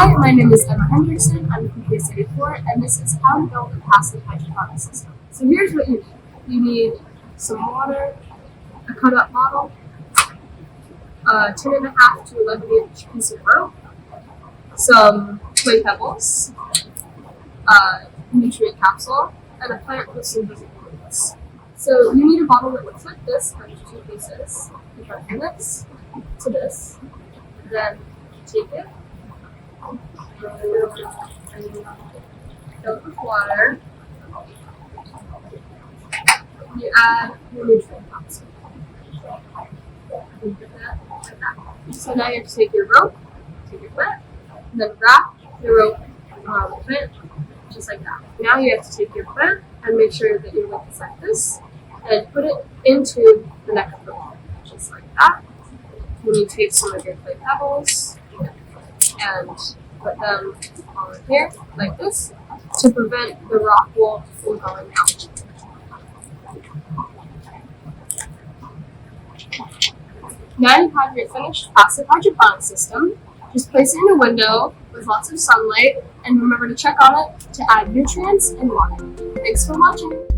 Hi, my name is Hendrickson. I'm from PS84, and this is how to build a passive hydroponic system. So here's what you need. You need some water, a cut-up bottle, a 10.5 to 11-inch piece of rope, some clay pebbles, a nutrient capsule, and a plant with some visible roots. So you need a bottle that looks like this, with 2 pieces. You put from this to this, then take it, fill it with water. You add your nutrient capsule. You put that like that. So now you have to take your rope, take your plant, and then wrap the rope around the plant, just like that. Now you have to take your plant and make sure that your rope is like this, and put it into the neck of the ball, just like that. Then you take some of your clay pebbles and put them on here, like this, to prevent the rock wool from going out. Now you have your finished passive hydroponic system. Just place it in a window with lots of sunlight, and remember to check on it to add nutrients and water. Thanks for watching.